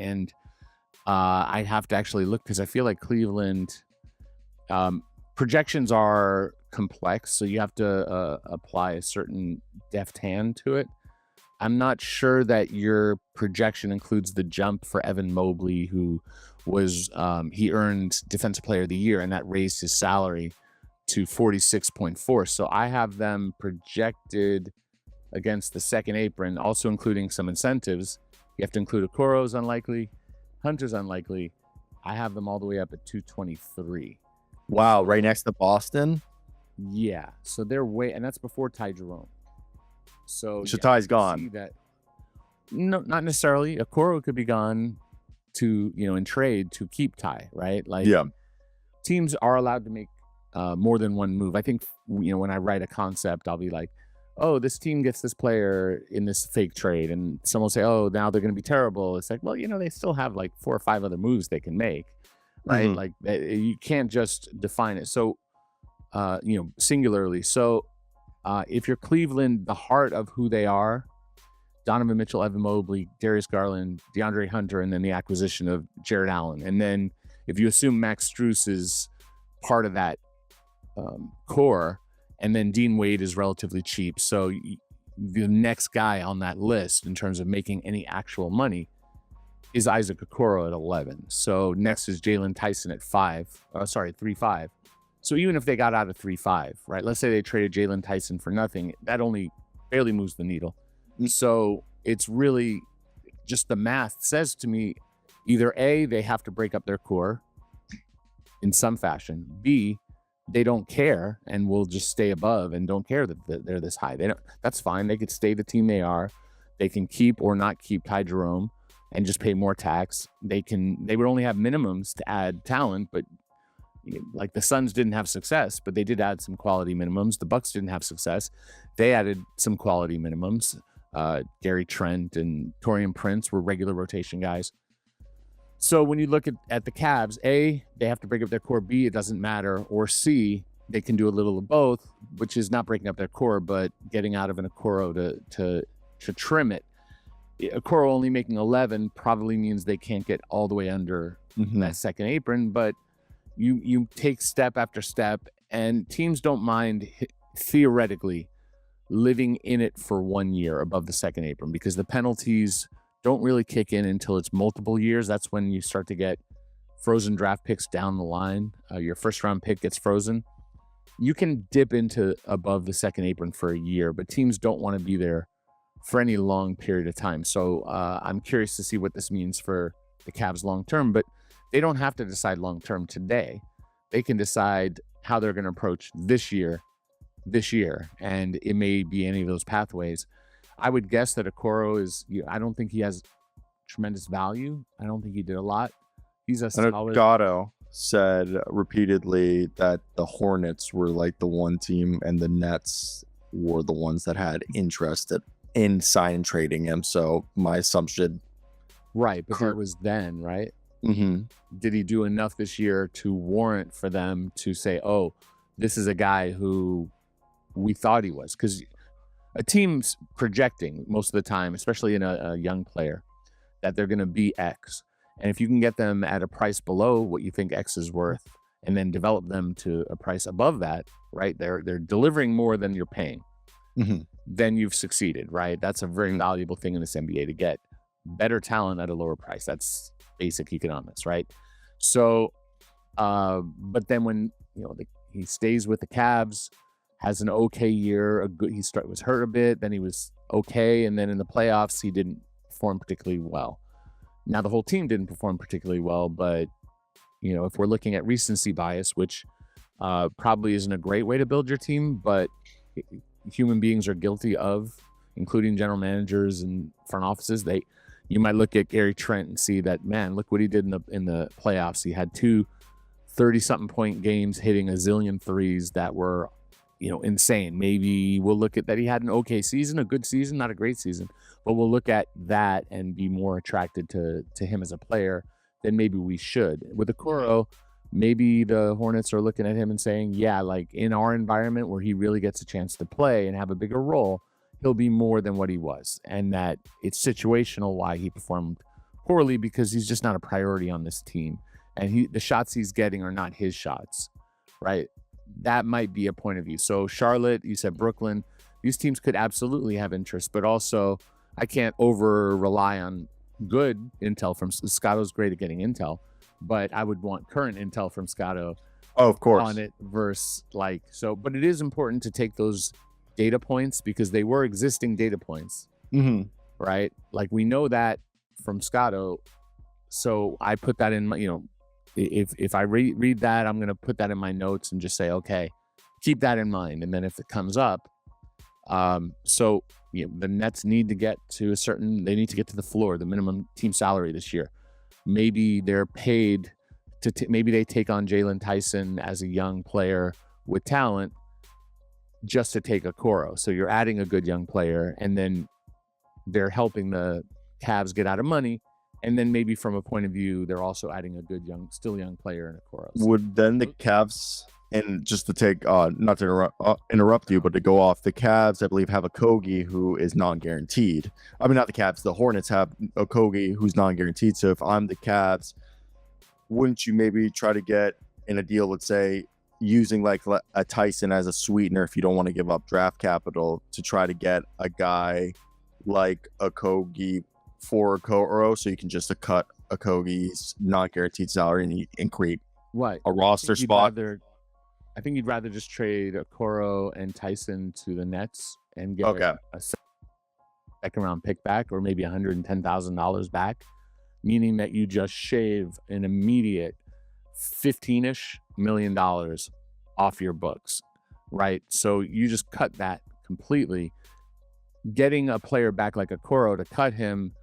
And I have to actually look because I feel like Cleveland projections are complex, so you have to apply a certain deft hand to it. I'm not sure that your projection includes the jump for Evan Mobley, who was he earned Defensive Player of the Year, and that raised his salary to 46.4. So I have them projected against the second apron, also including some incentives. You have to include Okoro's unlikely, Hunter's unlikely. I have them all the way up at 223. Wow, right next to Boston? Yeah, so they're way, and that's before Ty Jerome. So Ty's gone. See that, no, not necessarily. Okoro could be gone to, in trade to keep Ty, right? Like, teams are allowed to make more than one move. I think, when I write a concept, I'll be like, oh, this team gets this player in this fake trade, and someone will say, oh, now they're going to be terrible. It's like, well, they still have like 4 or 5 other moves they can make, right? Like, you can't just define it. So, singularly. So, if you're Cleveland, the heart of who they are, Donovan Mitchell, Evan Mobley, Darius Garland, DeAndre Hunter, and then the acquisition of Jared Allen. And then if you assume Max Strus is part of that core, and then Dean Wade is relatively cheap. So the next guy on that list in terms of making any actual money is Isaac Okoro at 11. So next is Jalen Tyson at 3.5. So even if they got out of 3.5, right? Let's say they traded Jalen Tyson for nothing. That only barely moves the needle. So it's really just the math says to me, either A, they have to break up their core in some fashion. B, they don't care and will just stay above and don't care that they're this high. That's fine. They could stay the team they are. They can keep or not keep Ty Jerome and just pay more tax. They would only have minimums to add talent, but like the Suns didn't have success, but they did add some quality minimums. The Bucks didn't have success. They added some quality minimums. Gary Trent and Taurean Prince were regular rotation guys. So when you look at the Cavs, A, they have to break up their core. B, it doesn't matter. Or C, they can do a little of both, which is not breaking up their core, but getting out of an Okoro to trim it. Okoro only making 11 probably means they can't get all the way under that second apron, but you take step after step, and teams don't mind theoretically living in it for 1 year above the second apron, because the penalties don't really kick in until it's multiple years. That's when you start to get frozen draft picks down the line. Your first round pick gets frozen. You can dip into above the second apron for a year, but teams don't want to be there for any long period of time. So I'm curious to see what this means for the Cavs long term, but they don't have to decide long term today. They can decide how they're going to approach this year, and it may be any of those pathways. I would guess that Okoro is, I don't think he has tremendous value. I don't think he did a lot. He's a solid. Gatto said repeatedly that the Hornets were like the one team and the Nets were the ones that had interest in sign and trading him. So my assumption. Right, but that was then, right? Did he do enough this year to warrant for them to say, oh, this is a guy who we thought he was? Because a team's projecting most of the time, especially in a young player, that they're going to be X. And if you can get them at a price below what you think X is worth, and then develop them to a price above that, right? They're delivering more than you're paying. Then you've succeeded, right? That's a very valuable thing in this NBA, to get better talent at a lower price. That's basic economics, right? So, but then when he stays with the Cavs, has an okay year, was hurt a bit, then he was okay, and then in the playoffs he didn't perform particularly well. Now the whole team didn't perform particularly well, but if we're looking at recency bias, which probably isn't a great way to build your team, but human beings are guilty of, including general managers and front offices, you might look at Gary Trent and see that, man, look what he did in the playoffs. He had 2 30-something point games, hitting a zillion threes that were insane. Maybe we'll look at that he had an okay season, a good season, not a great season, but we'll look at that and be more attracted to him as a player than maybe we should. With Okoro, maybe the Hornets are looking at him and saying, yeah, like in our environment where he really gets a chance to play and have a bigger role, he'll be more than what he was, and that it's situational why he performed poorly because he's just not a priority on this team, and the shots he's getting are not his shots, right? That might be a point of view. So Charlotte, you said Brooklyn, these teams could absolutely have interest, but also I can't over rely on good intel from Scotto's great at getting intel, but I would want current intel from Scotto. Oh, of course. On it versus but it is important to take those data points because they were existing data points, right? Like we know that from Scotto. So I put that in my, if I read that, I'm going to put that in my notes and just say, okay, keep that in mind. And then if it comes up, the Nets need to get to they need to get to the floor, the minimum team salary this year. Maybe they're paid maybe they take on Jalen Tyson as a young player with talent just to take Okoro. So you're adding a good young player, and then they're helping the Cavs get out of money. And then maybe from a point of view, they're also adding a good still young player in Okoro. So would then the Cavs, and just to take, not to interrupt you, but to go off, the Cavs, I believe, have Okogie who is non-guaranteed. I mean, not the Cavs, the Hornets have Okogie who's non-guaranteed. So if I'm the Cavs, wouldn't you maybe try to get in a deal, let's say, using like a Tyson as a sweetener if you don't want to give up draft capital to try to get a guy like Okogie for Okoro, so you can just cut Okogie's non-guaranteed salary and create a roster spot? I think you'd rather just trade Okoro and Tyson to the Nets and get a second round pick back, or maybe $110,000 back, meaning that you just shave an immediate $15-ish million off your books, right? So you just cut that completely. Getting a player back like Okoro to cut him,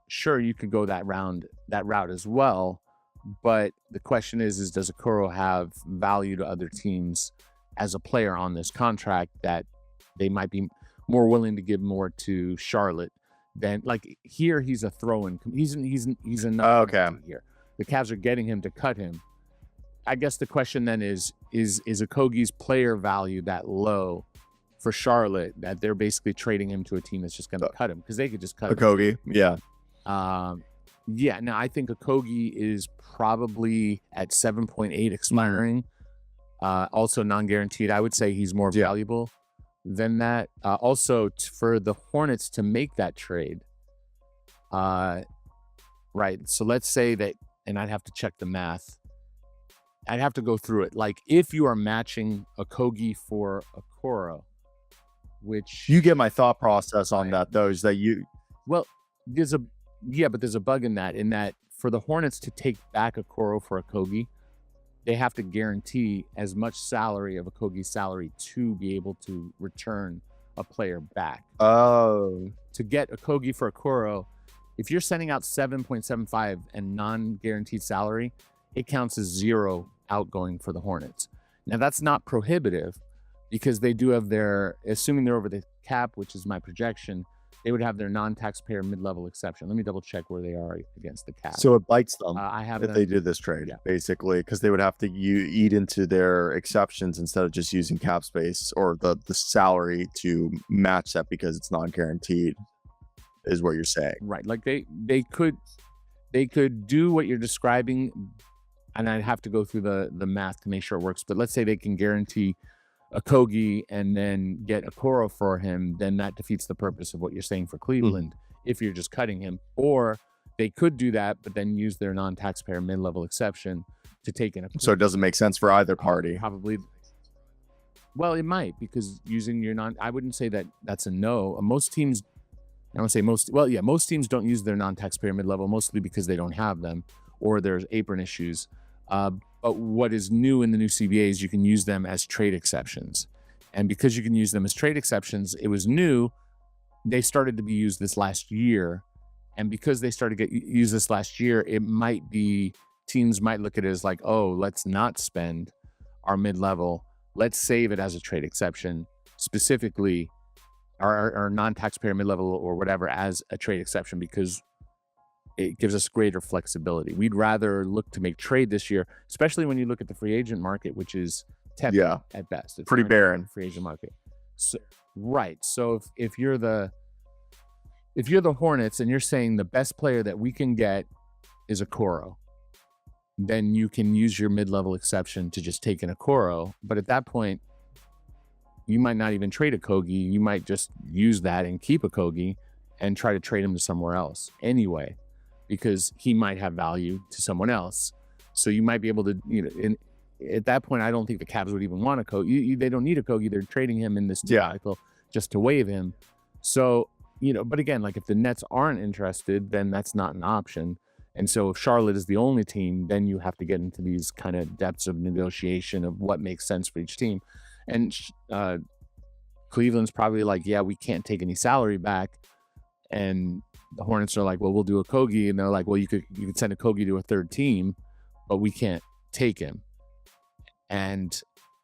sure, you could go that route as well. But the question is does Okoro have value to other teams as a player on this contract that they might be more willing to give more to Charlotte than, like, here he's a throw-in. He's a here. The Cavs are getting him to cut him. I guess the question then is Okogie's player value that low for Charlotte that they're basically trading him to a team that's just going to cut him, because they could just cut Okogie, yeah. Now I think Okogie is probably at 7.8 expiring. Also non-guaranteed. I would say he's more valuable than that. Also, for the Hornets to make that trade, right? So let's say that, and I'd have to check the math. I'd have to go through it. Like, if you are matching Okogie for Okoro, which you get my thought process on that, though, is that there's a bug in that for the Hornets to take back Okoro for Okogie, they have to guarantee as much salary of Okogie's salary to be able to return a player back. Oh. To get Okogie for Okoro, if you're sending out 7.75 and non-guaranteed salary, it counts as zero outgoing for the Hornets. Now, that's not prohibitive, because they do have assuming they're over the cap, which is my projection, they would have their non-taxpayer mid-level exception. Let me double check where they are against the cap. So it bites them if they did this trade, basically, because they would have to eat into their exceptions instead of just using cap space or the salary to match that, because it's non-guaranteed, is what you're saying. Right. Like they could do what you're describing, and I'd have to go through the math to make sure it works. But let's say they can guarantee Okogie and then get Okoro for him, then that defeats the purpose of what you're saying for Cleveland if you're just cutting him. Or they could do that, but then use their non-taxpayer mid-level exception to take in Okoro. So it doesn't make sense for either party. Probably. Well, it might, because using your I wouldn't say that's a no. Most teams, I would say most teams don't use their non-taxpayer mid-level, mostly because they don't have them or there's apron issues. But what is new in the new CBA is you can use them as trade exceptions. And because you can use them as trade exceptions, it was new. They started to be used this last year. And because they started to get used this last year, teams might look at it as like, oh, let's not spend our mid-level. Let's save it as a trade exception, specifically our non-taxpayer mid-level or whatever as a trade exception, because it gives us greater flexibility. We'd rather look to make trade this year, especially when you look at the free agent market, which is tepid at best. It's pretty barren. Free agent market. So, right. So if you're if you're the Hornets and you're saying the best player that we can get is Okoro, then you can use your mid-level exception to just take an Okoro. But at that point, you might not even trade a Kogi. You might just use that and keep a Kogi and try to trade him to somewhere else anyway, because he might have value to someone else. So you might be able to, at that point, I don't think the Cavs would even want a Kogi. They don't need a Kogi. They're trading him in this cycle just to waive him. So, but again, like if the Nets aren't interested, then that's not an option. And so if Charlotte is the only team, then you have to get into these kind of depths of negotiation of what makes sense for each team. And Cleveland's probably like, yeah, we can't take any salary back. And the Hornets are like, well, we'll do a Kogi. And they're like, well, you could send a Kogi to a third team, but we can't take him. And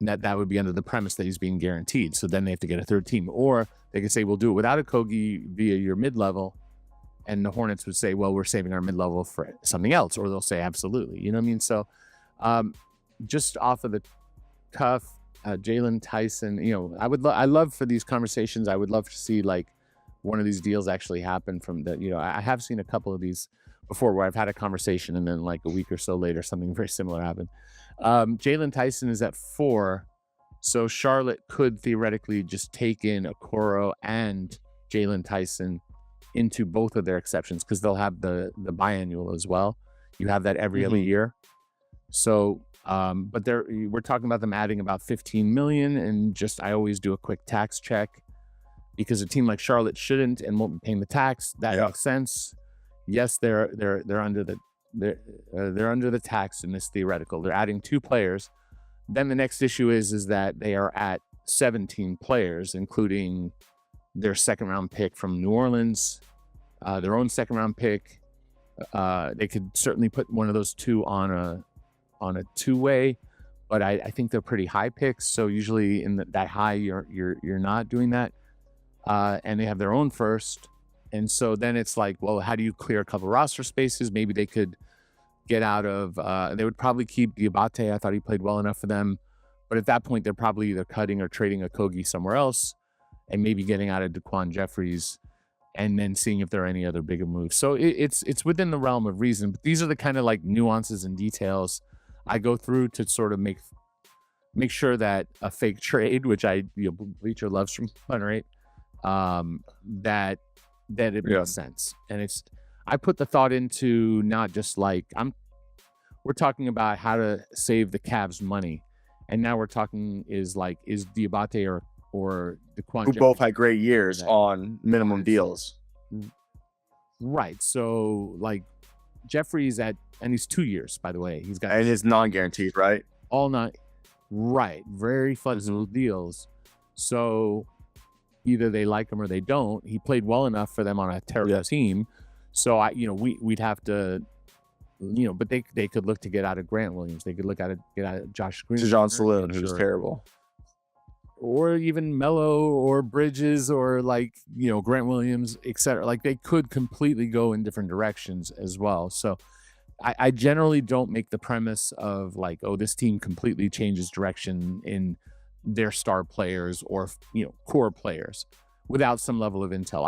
that would be under the premise that he's being guaranteed. So then they have to get a third team. Or they could say, we'll do it without a Kogi via your mid-level. And the Hornets would say, well, we're saving our mid-level for something else. Or they'll say, absolutely. You know what I mean? So just off of the cuff, Jalen Tyson, I love for these conversations. I would love to see like one of these deals actually happen from the, I have seen a couple of these before where I've had a conversation and then like a week or so later, something very similar happened. Jalen Tyson is at 4. So Charlotte could theoretically just take in Okoro and Jalen Tyson into both of their exceptions because they'll have the biannual as well. You have that every other year. So, but we're talking about them adding about 15 million, and just I always do a quick tax check because a team like Charlotte shouldn't and won't be paying the tax. That makes sense. Yes, they're under the tax in this theoretical. They're adding 2 players. Then the next issue is that they are at 17 players, including their second round pick from New Orleans, their own second round pick. They could certainly put one of those 2 on a 2-way, but I think they're pretty high picks. So usually in that high, you're not doing that. And they have their own first. And so then it's like, well, how do you clear a couple roster spaces? Maybe they could get out of, they would probably keep Diabate. I thought he played well enough for them. But at that point, they're probably either cutting or trading a Kogi somewhere else and maybe getting out of Daquan Jeffries and then seeing if there are any other bigger moves. So it's within the realm of reason. But these are the kind of like nuances and details I go through to sort of make sure that a fake trade, which Bleacher loves from fun rate, that it makes sense. And I put the thought into not just like we're talking about how to save the Cavs money, and now we're talking is Diabate or Daquan, who both had great years on minimum deals, right? So like Jeffrey's and he's 2 years, by the way. He's got and his non-guaranteed, right? All not right, very flexible deals. So either they like him or they don't. He played well enough for them on a terrible team. So we'd have to, but they could look to get out of Grant Williams. They could look at get out of Josh Green, John Saloon, who's terrible, or even Melo or Bridges or Grant Williams, etc. Like they could completely go in different directions as well. So I generally don't make the premise of like, oh, this team completely changes direction in their star players or core players without some level of intel.